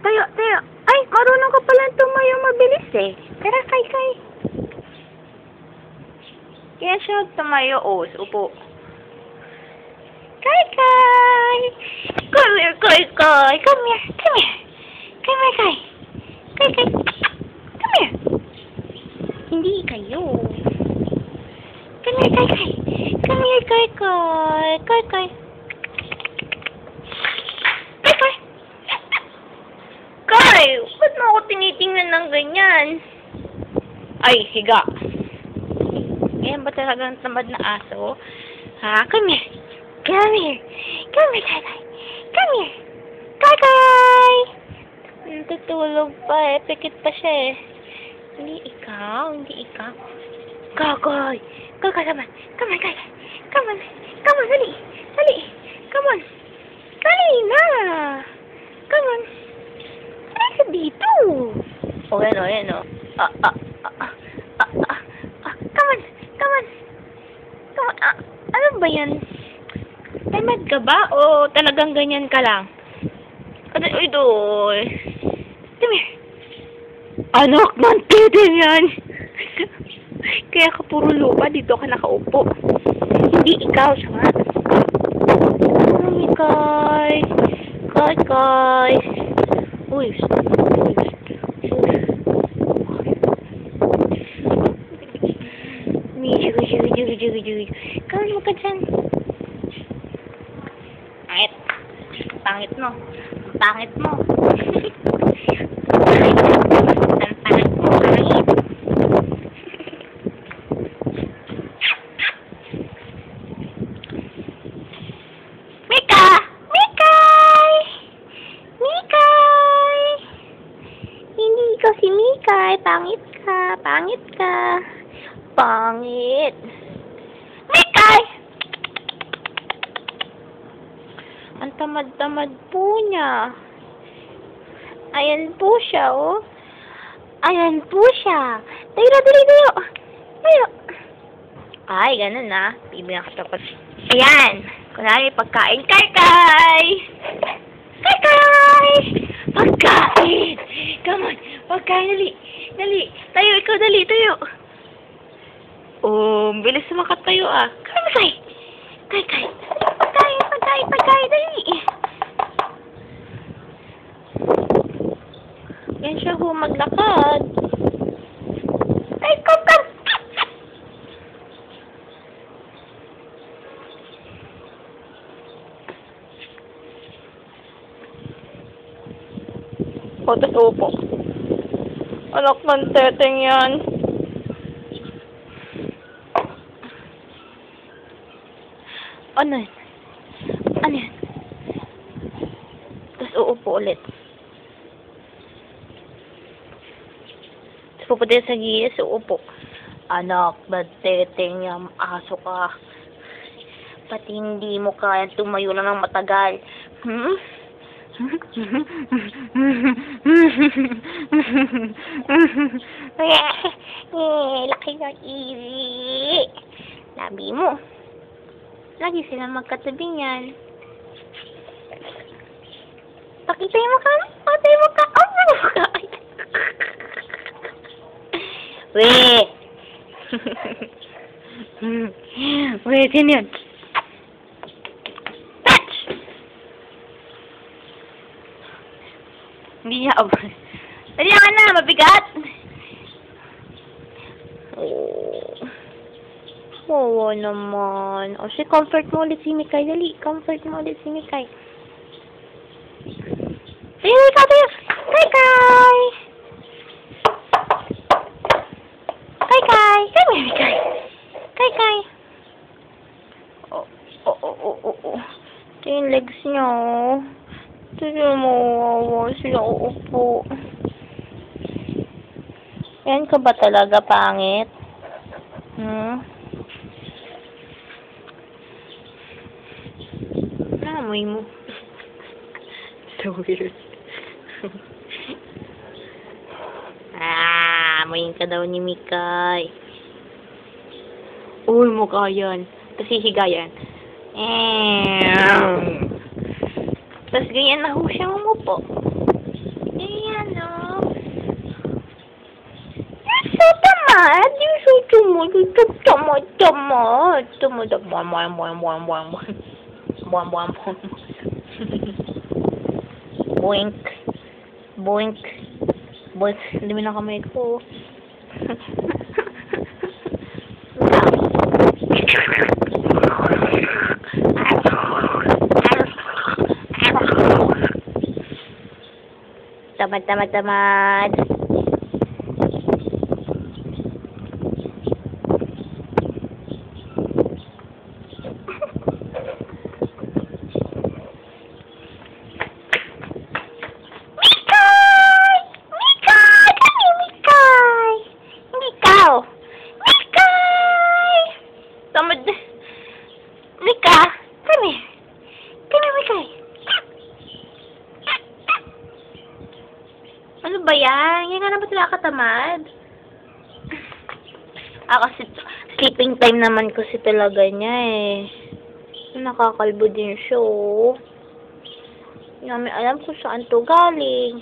Tayo, tayo. Ay, marunong ka pala tumayo mabilis eh. Tara, kay, kay. Kaya siya tumayo. Oh, upo. Kay, kay. Come here, kay, kay. Come here, come here. Come here, kay. Kay, kay. Come here. Hindi kayo. Come here, kay, kay. Come here, kay, kay. Kay, kay. Kay, kay. Kay, ba't mo ako tinitingnan ng ganyan? Ay, higa. Ganyan ba talagang tamad na aso? Ha? Come here. Come here. Come here, kay, kay. Come here. Kay, kay. Natutulog pa eh. Pikit pa siya eh. Hindi ikaw. Hindi ikaw. Kagay. Kagay, come on. Come on, kay, kay. Come on. Come on, dali. Dali. Come on. Dali na. Come on. Dali ka dito. O, yan o, yan o. Come on. Come on. Come on. Ano ba yan? Tamad ka ba? O talagang ganyan ka lang? Uy, doy. Come here. Anak ng titin yan. Kaya ka puro lupa. Dito ka nakaupo. Hindi ikaw siya nga. Ay, kay. Kay, kay. Uy. Uy. Kawin mo ka dyan. Pangit. Pangit mo. Pangit mo. Pangit mo. Pangit. Mika! Mikay! Mikay! Hindi ikaw si Mikay. Pangit ka. Pangit ka. Pangit. Mikay! Ang tamad-tamad po niya. Ayan po siya, oh. Ayan po siya. Tayo na, dali, tayo. Tayo. Ay, ganun na. Bibigyan ka tapos. Ayan. Kunwari, pagkain. Kay, kay! Kay, kay! Pagkain! Come on. Pagkain, dali. Dali. Tayo, ikaw, dali, tayo. Oh, bilis makatayo, ah. Kay, kay! Kay, kay! Pagkain, pagkain, pagkain, dali. Yan siya ho, maglakad. Ay, come. O, tas upo. Anak ng teteng yan. Ano yan? Ano yan? Tas uupo ulit. Pupunta sa gilid, so upo. Anak, badteteng yung aso ka. Pati hindi mo kaya tumayo lang ng matagal. Laki ng iri. Labi mo. Lagi silang magkatabi yan. Pakitay mo ka. Pakitay mo ka. Oh, ano mo ka? Weh! Weh, din yun. Touch! Hindi niya abang. Dali nga na, mabigat! Oh. Oo naman. O, si comfort mo ulit si Mikay. Dali, comfort mo ulit si Mikay. Tayo, ikaw, tayo! Kay, kay! Kay, kay! Come here, Mikay! Kay, kay! Oh. Ito yung legs niya, oh. Ito mo, sila uupo. Yan ka ba talaga, pangit? Naamoy mo. So weird. Amoyin ka daw ni Mikay. Uy, mukha yan. Kasi higa yan. Tapos ganyan na ho siya umupo. Tamad, tamad. Tamad. Buwan, buwan, buwan, buwan, buwan. Buwan, buwan, buwan. Boink. Boink. Boink. Hindi mo na kamay ko. Tamad, tamad, tamad. Tamad. Mika, come here. Come here, Mika. Ano ba yan? Yan nga na ba sila katamad? Kasi sleeping time naman kasi talaga niya eh. Nakakalbo din siya oh. Hindi namin alam kung saan to galing.